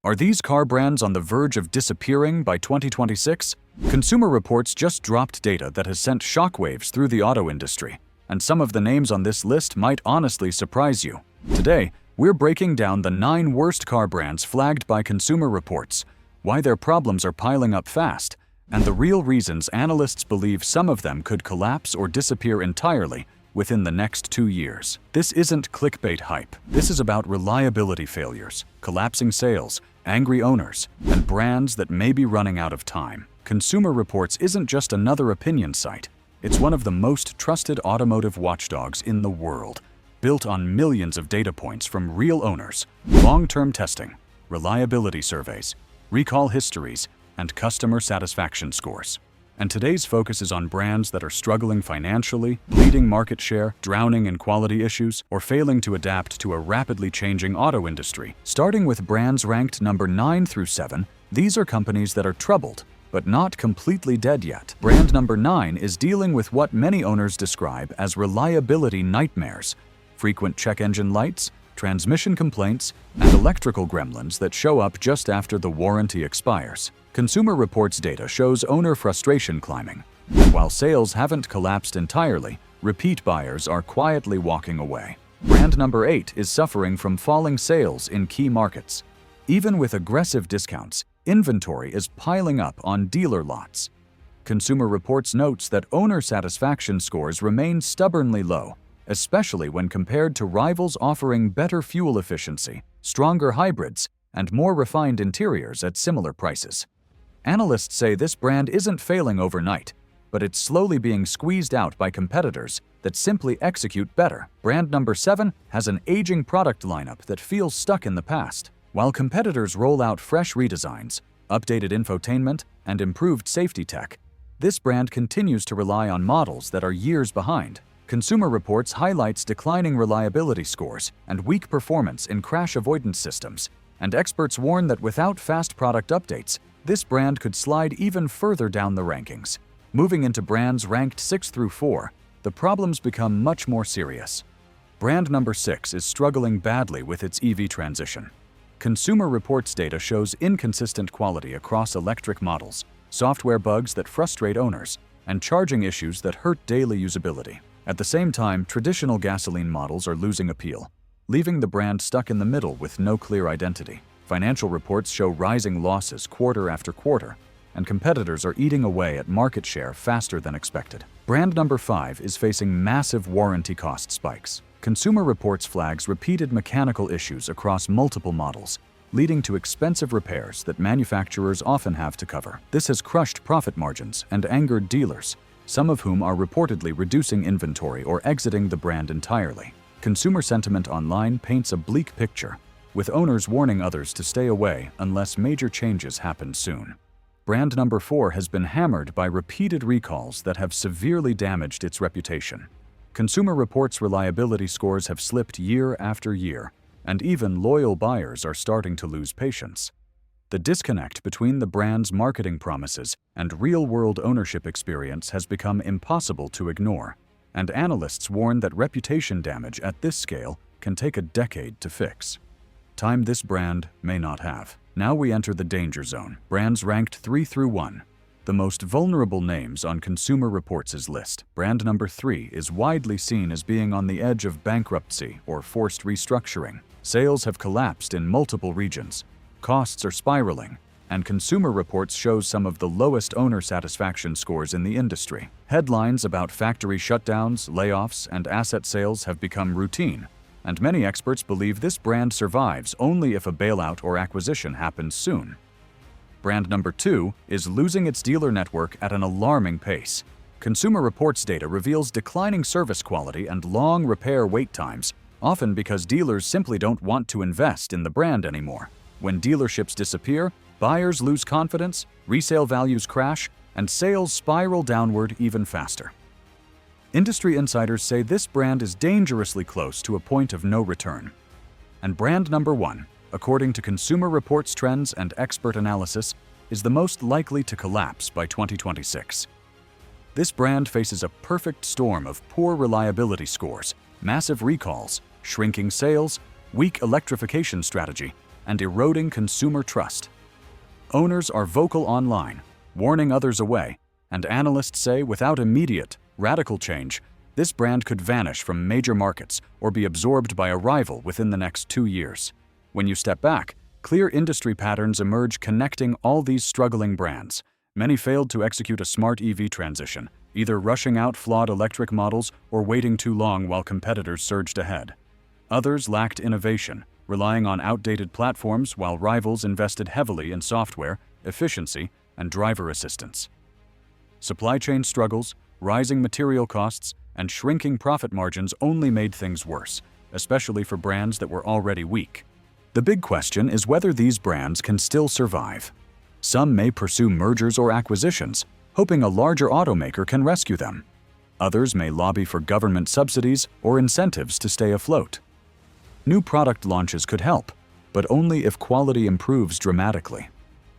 Are these car brands on the verge of disappearing by 2026? Consumer Reports just dropped data that has sent shockwaves through the auto industry, and some of the names on this list might honestly surprise you. Today, we're breaking down the 9 worst car brands flagged by Consumer Reports, why their problems are piling up fast, and the real reasons analysts believe some of them could collapse or disappear entirely within the next 2 years. This isn't clickbait hype. This is about reliability failures, collapsing sales, angry owners, and brands that may be running out of time. Consumer Reports isn't just another opinion site. It's one of the most trusted automotive watchdogs in the world, built on millions of data points from real owners, long-term testing, reliability surveys, recall histories, and customer satisfaction scores. And today's focus is on brands that are struggling financially, bleeding market share, drowning in quality issues, or failing to adapt to a rapidly changing auto industry. Starting with brands ranked number 9 through 7, these are companies that are troubled, but not completely dead yet. Brand number 9 is dealing with what many owners describe as reliability nightmares: frequent check engine lights, transmission complaints, and electrical gremlins that show up just after the warranty expires. Consumer Reports data shows owner frustration climbing, and while sales haven't collapsed entirely, repeat buyers are quietly walking away. Brand number 8 is suffering from falling sales in key markets. Even with aggressive discounts, inventory is piling up on dealer lots. Consumer Reports notes that owner satisfaction scores remain stubbornly low, especially when compared to rivals offering better fuel efficiency, stronger hybrids, and more refined interiors at similar prices. Analysts say this brand isn't failing overnight, but it's slowly being squeezed out by competitors that simply execute better. Brand number 7 has an aging product lineup that feels stuck in the past. While competitors roll out fresh redesigns, updated infotainment, and improved safety tech, this brand continues to rely on models that are years behind. Consumer Reports highlights declining reliability scores and weak performance in crash avoidance systems, and experts warn that without fast product updates, this brand could slide even further down the rankings. Moving into brands ranked 6 through 4, the problems become much more serious. Brand number 6 is struggling badly with its EV transition. Consumer Reports data shows inconsistent quality across electric models, software bugs that frustrate owners, and charging issues that hurt daily usability. At the same time, traditional gasoline models are losing appeal, leaving the brand stuck in the middle with no clear identity. Financial reports show rising losses quarter after quarter, and competitors are eating away at market share faster than expected. Brand number 5 is facing massive warranty cost spikes. Consumer Reports flags repeated mechanical issues across multiple models, leading to expensive repairs that manufacturers often have to cover. This has crushed profit margins and angered dealers, some of whom are reportedly reducing inventory or exiting the brand entirely. Consumer sentiment online paints a bleak picture, with owners warning others to stay away unless major changes happen soon. Brand number 4 has been hammered by repeated recalls that have severely damaged its reputation. Consumer Reports reliability scores have slipped year after year, and even loyal buyers are starting to lose patience. The disconnect between the brand's marketing promises and real-world ownership experience has become impossible to ignore, and analysts warn that reputation damage at this scale can take a decade to fix. Time this brand may not have. Now we enter the danger zone. Brands ranked 3 through 1. The most vulnerable names on Consumer Reports' list. Brand number 3 is widely seen as being on the edge of bankruptcy or forced restructuring. Sales have collapsed in multiple regions. Costs are spiraling, and Consumer Reports shows some of the lowest owner satisfaction scores in the industry. Headlines about factory shutdowns, layoffs, and asset sales have become routine, and many experts believe this brand survives only if a bailout or acquisition happens soon. Brand number 2 is losing its dealer network at an alarming pace. Consumer Reports data reveals declining service quality and long repair wait times, often because dealers simply don't want to invest in the brand anymore. When dealerships disappear, buyers lose confidence, resale values crash, and sales spiral downward even faster. Industry insiders say this brand is dangerously close to a point of no return. And brand number 1, according to Consumer Reports trends and expert analysis, is the most likely to collapse by 2026. This brand faces a perfect storm of poor reliability scores, massive recalls, shrinking sales, weak electrification strategy, and eroding consumer trust. Owners are vocal online, warning others away, and analysts say without immediate, radical change, this brand could vanish from major markets or be absorbed by a rival within the next 2 years. When you step back, clear industry patterns emerge connecting all these struggling brands. Many failed to execute a smart EV transition, either rushing out flawed electric models or waiting too long while competitors surged ahead. Others lacked innovation, relying on outdated platforms while rivals invested heavily in software, efficiency, and driver assistance. Supply chain struggles, rising material costs, and shrinking profit margins only made things worse, especially for brands that were already weak. The big question is whether these brands can still survive. Some may pursue mergers or acquisitions, hoping a larger automaker can rescue them. Others may lobby for government subsidies or incentives to stay afloat. New product launches could help, but only if quality improves dramatically.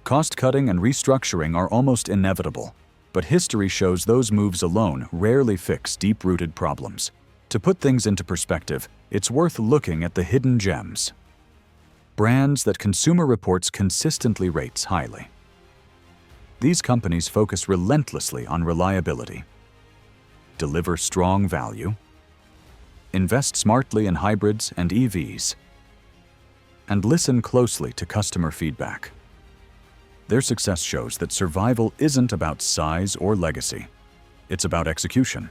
Cost-cutting and restructuring are almost inevitable, but history shows those moves alone rarely fix deep-rooted problems. To put things into perspective, it's worth looking at the hidden gems. Brands that Consumer Reports consistently rates highly. These companies focus relentlessly on reliability, deliver strong value, invest smartly in hybrids and EVs, and listen closely to customer feedback. Their success shows that survival isn't about size or legacy. It's about execution.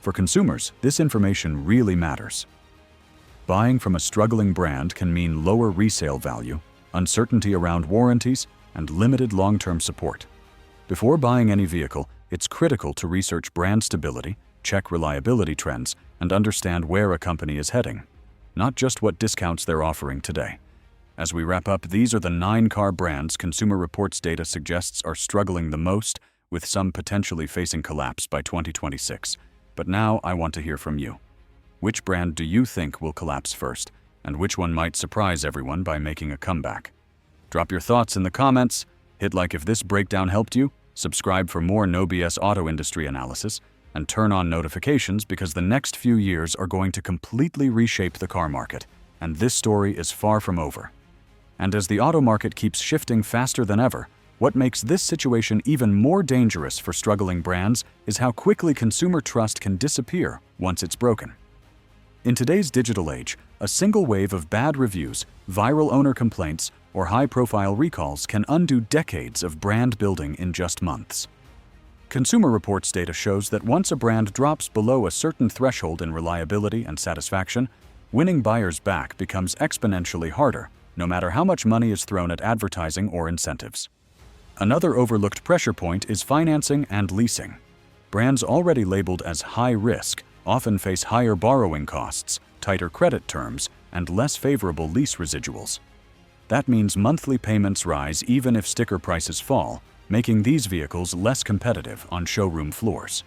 For consumers, this information really matters. Buying from a struggling brand can mean lower resale value, uncertainty around warranties, and limited long-term support. Before buying any vehicle, it's critical to research brand stability, check reliability trends, and understand where a company is heading, not just what discounts they're offering today. As we wrap up, these are the 9 car brands Consumer Reports data suggests are struggling the most, with some potentially facing collapse by 2026. But now I want to hear from you. Which brand do you think will collapse first, and which one might surprise everyone by making a comeback? Drop your thoughts in the comments, hit like if this breakdown helped you, subscribe for more no BS auto industry analysis, and turn on notifications because the next few years are going to completely reshape the car market, and this story is far from over. And as the auto market keeps shifting faster than ever, what makes this situation even more dangerous for struggling brands is how quickly consumer trust can disappear once it's broken. In today's digital age, a single wave of bad reviews, viral owner complaints, or high-profile recalls can undo decades of brand building in just months. Consumer Reports data shows that once a brand drops below a certain threshold in reliability and satisfaction, winning buyers back becomes exponentially harder, no matter how much money is thrown at advertising or incentives. Another overlooked pressure point is financing and leasing. Brands already labeled as high risk often face higher borrowing costs, tighter credit terms, and less favorable lease residuals. That means monthly payments rise even if sticker prices fall, making these vehicles less competitive on showroom floors.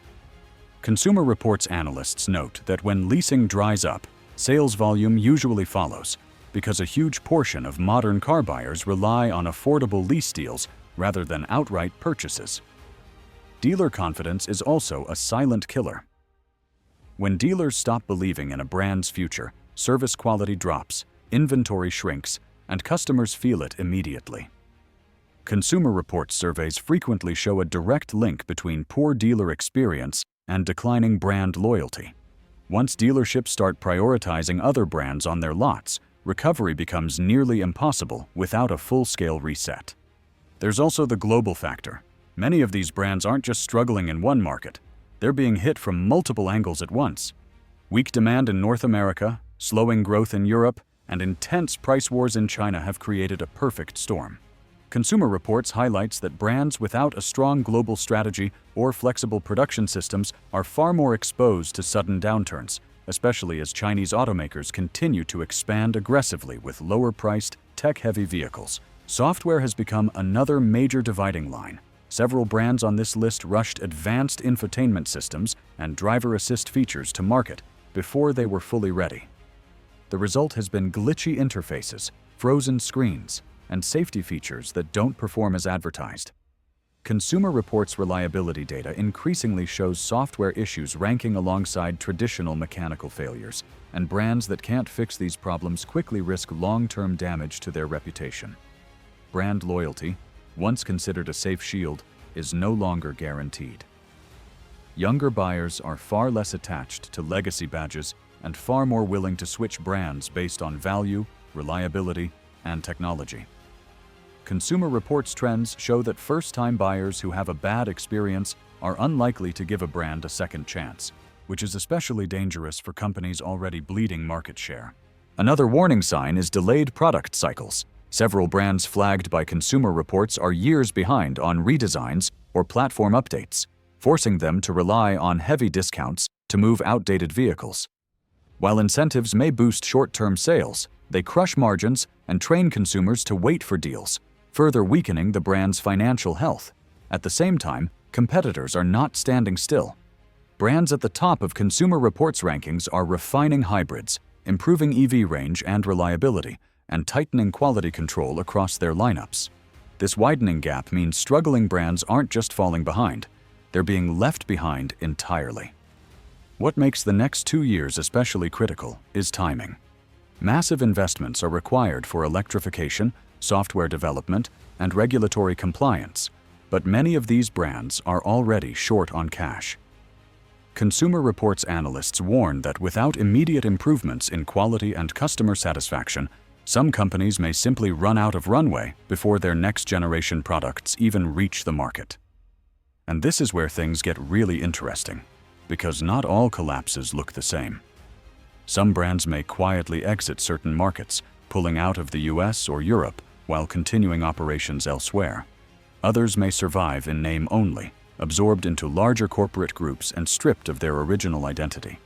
Consumer Reports analysts note that when leasing dries up, sales volume usually follows, because a huge portion of modern car buyers rely on affordable lease deals rather than outright purchases. Dealer confidence is also a silent killer. When dealers stop believing in a brand's future, service quality drops, inventory shrinks, and customers feel it immediately. Consumer Reports surveys frequently show a direct link between poor dealer experience and declining brand loyalty. Once dealerships start prioritizing other brands on their lots, recovery becomes nearly impossible without a full-scale reset. There's also the global factor. Many of these brands aren't just struggling in one market, they're being hit from multiple angles at once. Weak demand in North America, slowing growth in Europe, and intense price wars in China have created a perfect storm. Consumer Reports highlights that brands without a strong global strategy or flexible production systems are far more exposed to sudden downturns, especially as Chinese automakers continue to expand aggressively with lower-priced, tech-heavy vehicles. Software has become another major dividing line. Several brands on this list rushed advanced infotainment systems and driver assist features to market before they were fully ready. The result has been glitchy interfaces, frozen screens, and safety features that don't perform as advertised. Consumer Reports reliability data increasingly shows software issues ranking alongside traditional mechanical failures, and brands that can't fix these problems quickly risk long-term damage to their reputation. Brand loyalty, once considered a safe shield, is no longer guaranteed. Younger buyers are far less attached to legacy badges and far more willing to switch brands based on value, reliability, and technology. Consumer Reports trends show that first-time buyers who have a bad experience are unlikely to give a brand a second chance, which is especially dangerous for companies already bleeding market share. Another warning sign is delayed product cycles. Several brands flagged by Consumer Reports are years behind on redesigns or platform updates, forcing them to rely on heavy discounts to move outdated vehicles. While incentives may boost short-term sales, they crush margins and train consumers to wait for deals, further weakening the brand's financial health. At the same time, competitors are not standing still. Brands at the top of Consumer Reports rankings are refining hybrids, improving EV range and reliability, and tightening quality control across their lineups. This widening gap means struggling brands aren't just falling behind, they're being left behind entirely. What makes the next 2 years especially critical is timing. Massive investments are required for electrification, software development, and regulatory compliance, but many of these brands are already short on cash. Consumer Reports analysts warn that without immediate improvements in quality and customer satisfaction, some companies may simply run out of runway before their next-generation products even reach the market. And this is where things get really interesting, because not all collapses look the same. Some brands may quietly exit certain markets, pulling out of the US or Europe while continuing operations elsewhere. Others may survive in name only, absorbed into larger corporate groups and stripped of their original identity.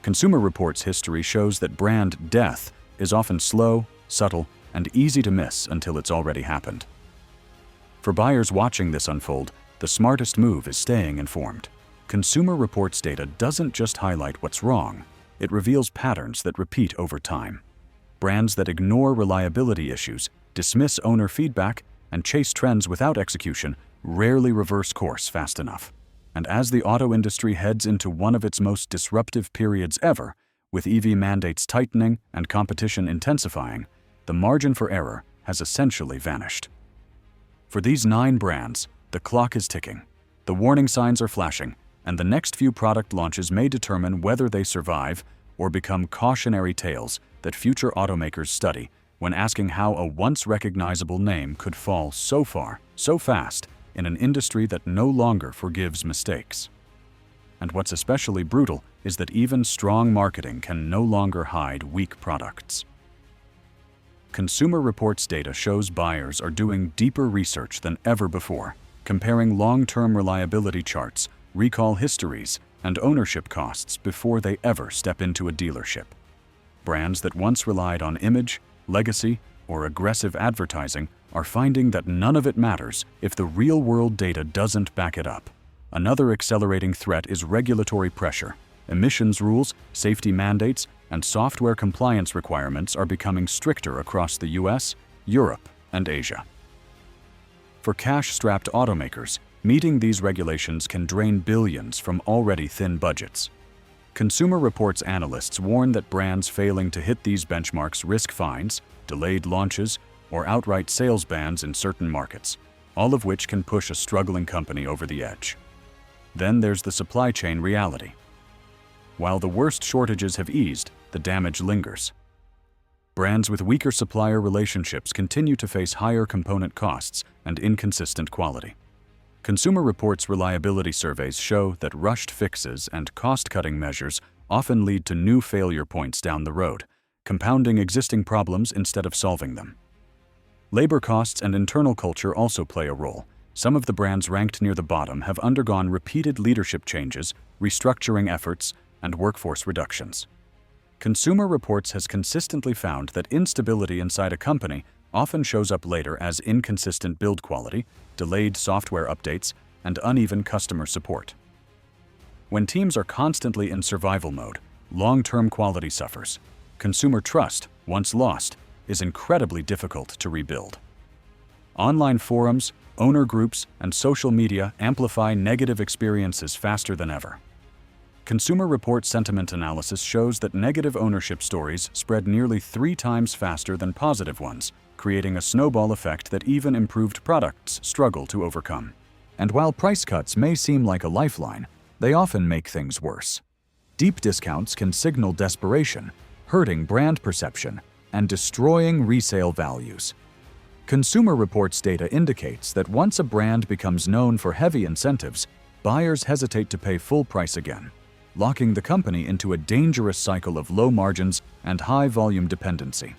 Consumer Reports history shows that brand death is often slow, subtle, and easy to miss until it's already happened. For buyers watching this unfold, the smartest move is staying informed. Consumer Reports data doesn't just highlight what's wrong, it reveals patterns that repeat over time. Brands that ignore reliability issues, dismiss owner feedback, and chase trends without execution rarely reverse course fast enough. And as the auto industry heads into one of its most disruptive periods ever, with EV mandates tightening and competition intensifying, the margin for error has essentially vanished. For these 9 brands, the clock is ticking, the warning signs are flashing, and the next few product launches may determine whether they survive or become cautionary tales that future automakers study when asking how a once recognizable name could fall so far, so fast, in an industry that no longer forgives mistakes. And what's especially brutal is that even strong marketing can no longer hide weak products. Consumer Reports data shows buyers are doing deeper research than ever before, comparing long-term reliability charts, recall histories, and ownership costs before they ever step into a dealership. Brands that once relied on image, legacy, or aggressive advertising are finding that none of it matters if the real-world data doesn't back it up. Another accelerating threat is regulatory pressure. Emissions rules, safety mandates, and software compliance requirements are becoming stricter across the US, Europe, and Asia. For cash-strapped automakers, meeting these regulations can drain billions from already thin budgets. Consumer Reports analysts warn that brands failing to hit these benchmarks risk fines, delayed launches, or outright sales bans in certain markets, all of which can push a struggling company over the edge. Then there's the supply chain reality. While the worst shortages have eased, the damage lingers. Brands with weaker supplier relationships continue to face higher component costs and inconsistent quality. Consumer Reports reliability surveys show that rushed fixes and cost-cutting measures often lead to new failure points down the road, compounding existing problems instead of solving them. Labor costs and internal culture also play a role. Some of the brands ranked near the bottom have undergone repeated leadership changes, restructuring efforts, and workforce reductions. Consumer Reports has consistently found that instability inside a company often shows up later as inconsistent build quality, delayed software updates, and uneven customer support. When teams are constantly in survival mode, long-term quality suffers. Consumer trust, once lost, is incredibly difficult to rebuild. Online forums, owner groups, and social media amplify negative experiences faster than ever. Consumer Report sentiment analysis shows that negative ownership stories spread nearly 3 times faster than positive ones, creating a snowball effect that even improved products struggle to overcome. And while price cuts may seem like a lifeline, they often make things worse. Deep discounts can signal desperation, hurting brand perception, and destroying resale values. Consumer Reports data indicates that once a brand becomes known for heavy incentives, buyers hesitate to pay full price again, locking the company into a dangerous cycle of low margins and high volume dependency.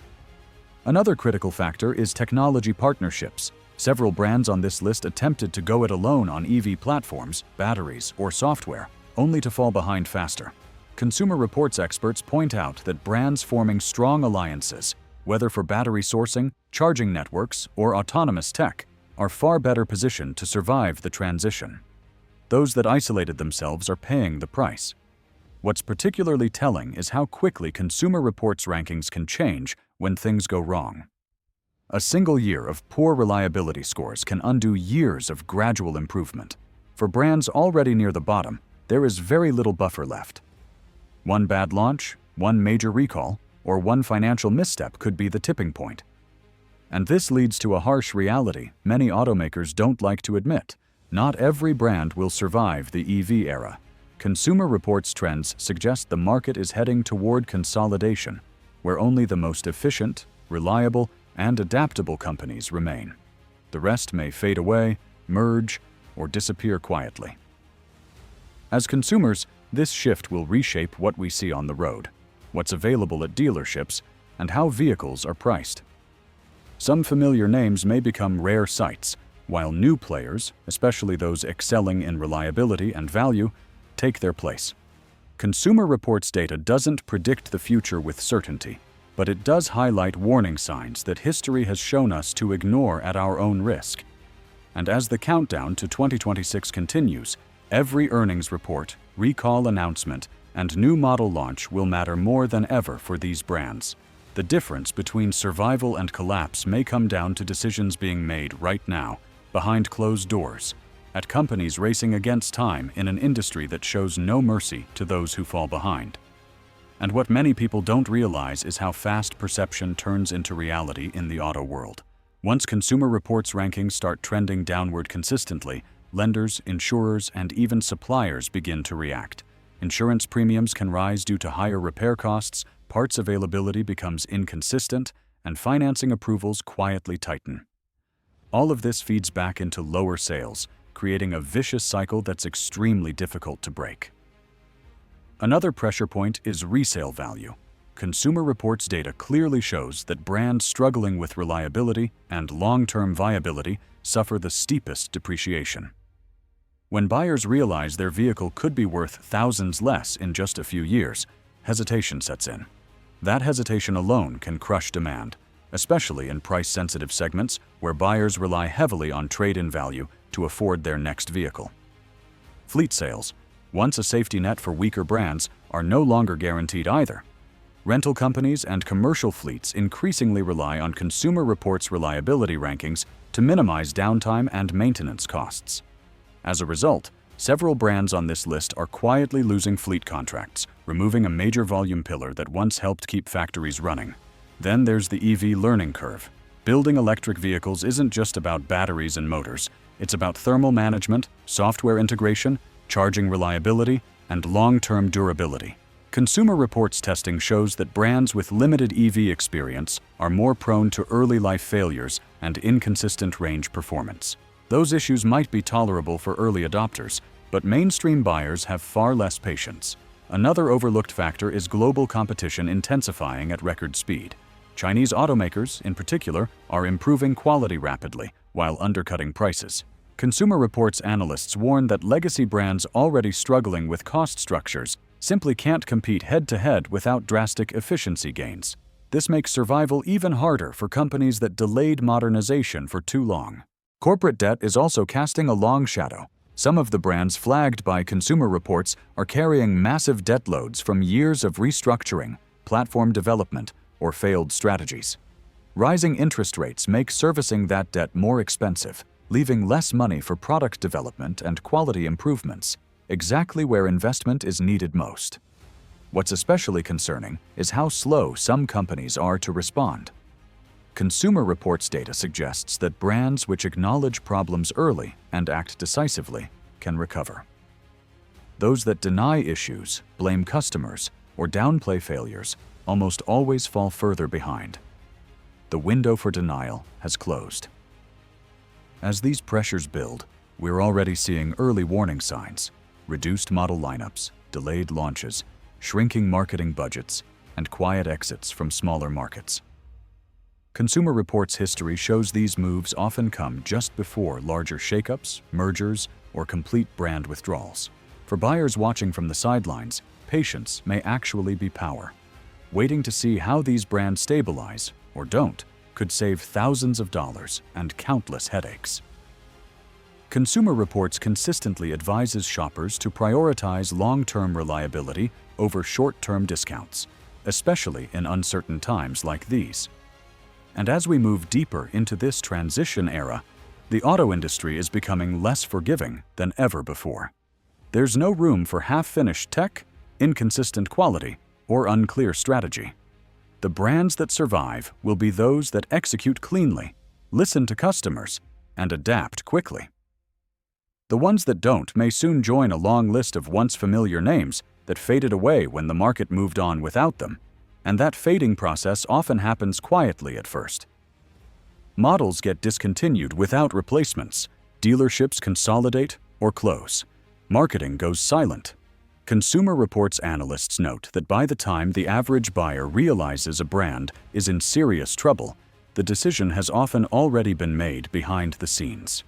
Another critical factor is technology partnerships. Several brands on this list attempted to go it alone on EV platforms, batteries, or software, only to fall behind faster. Consumer Reports experts point out that brands forming strong alliances, whether for battery sourcing, charging networks, or autonomous tech, are far better positioned to survive the transition. Those that isolated themselves are paying the price. What's particularly telling is how quickly Consumer Reports rankings can change when things go wrong. A single year of poor reliability scores can undo years of gradual improvement. For brands already near the bottom, there is very little buffer left. One bad launch, one major recall, or one financial misstep could be the tipping point. And this leads to a harsh reality many automakers don't like to admit. Not every brand will survive the EV era. Consumer Reports trends suggest the market is heading toward consolidation, where only the most efficient, reliable, and adaptable companies remain. The rest may fade away, merge, or disappear quietly. As consumers, this shift will reshape what we see on the road, what's available at dealerships, and how vehicles are priced. Some familiar names may become rare sights, while new players, especially those excelling in reliability and value, take their place. Consumer Reports data doesn't predict the future with certainty, but it does highlight warning signs that history has shown us to ignore at our own risk. And as the countdown to 2026 continues, every earnings report, recall announcement, and new model launch will matter more than ever for these brands. The difference between survival and collapse may come down to decisions being made right now, behind closed doors, at companies racing against time in an industry that shows no mercy to those who fall behind. And what many people don't realize is how fast perception turns into reality in the auto world. Once Consumer Reports rankings start trending downward consistently, lenders, insurers, and even suppliers begin to react. Insurance premiums can rise due to higher repair costs, parts availability becomes inconsistent, and financing approvals quietly tighten. All of this feeds back into lower sales, creating a vicious cycle that's extremely difficult to break. Another pressure point is resale value. Consumer Reports data clearly shows that brands struggling with reliability and long-term viability suffer the steepest depreciation. When buyers realize their vehicle could be worth thousands less in just a few years, hesitation sets in. That hesitation alone can crush demand, especially in price-sensitive segments where buyers rely heavily on trade-in value to afford their next vehicle. Fleet sales, once a safety net for weaker brands, are no longer guaranteed either. Rental companies and commercial fleets increasingly rely on Consumer Reports reliability rankings to minimize downtime and maintenance costs. As a result, several brands on this list are quietly losing fleet contracts, removing a major volume pillar that once helped keep factories running. Then there's the EV learning curve. Building electric vehicles isn't just about batteries and motors. It's about thermal management, software integration, charging reliability, and long-term durability. Consumer Reports testing shows that brands with limited EV experience are more prone to early life failures and inconsistent range performance. Those issues might be tolerable for early adopters, but mainstream buyers have far less patience. Another overlooked factor is global competition intensifying at record speed. Chinese automakers, in particular, are improving quality rapidly while undercutting prices. Consumer Reports analysts warn that legacy brands already struggling with cost structures simply can't compete head-to-head without drastic efficiency gains. This makes survival even harder for companies that delayed modernization for too long. Corporate debt is also casting a long shadow. Some of the brands flagged by Consumer Reports are carrying massive debt loads from years of restructuring, platform development, or failed strategies. Rising interest rates make servicing that debt more expensive, leaving less money for product development and quality improvements, exactly where investment is needed most. What's especially concerning is how slow some companies are to respond. Consumer Reports data suggests that brands which acknowledge problems early and act decisively can recover. Those that deny issues, blame customers, or downplay failures almost always fall further behind. The window for denial has closed. As these pressures build, we're already seeing early warning signs: reduced model lineups, delayed launches, shrinking marketing budgets, and quiet exits from smaller markets. Consumer Reports history shows these moves often come just before larger shakeups, mergers, or complete brand withdrawals. For buyers watching from the sidelines, patience may actually be power. Waiting to see how these brands stabilize, or don't, could save thousands of dollars and countless headaches. Consumer Reports consistently advises shoppers to prioritize long-term reliability over short-term discounts, especially in uncertain times like these. And as we move deeper into this transition era, the auto industry is becoming less forgiving than ever before. There's no room for half-finished tech, inconsistent quality, or unclear strategy. The brands that survive will be those that execute cleanly, listen to customers, and adapt quickly. The ones that don't may soon join a long list of once familiar names that faded away when the market moved on without them, and that fading process often happens quietly at first. Models get discontinued without replacements, dealerships consolidate or close, marketing goes silent. Consumer Reports analysts note that by the time the average buyer realizes a brand is in serious trouble, the decision has often already been made behind the scenes.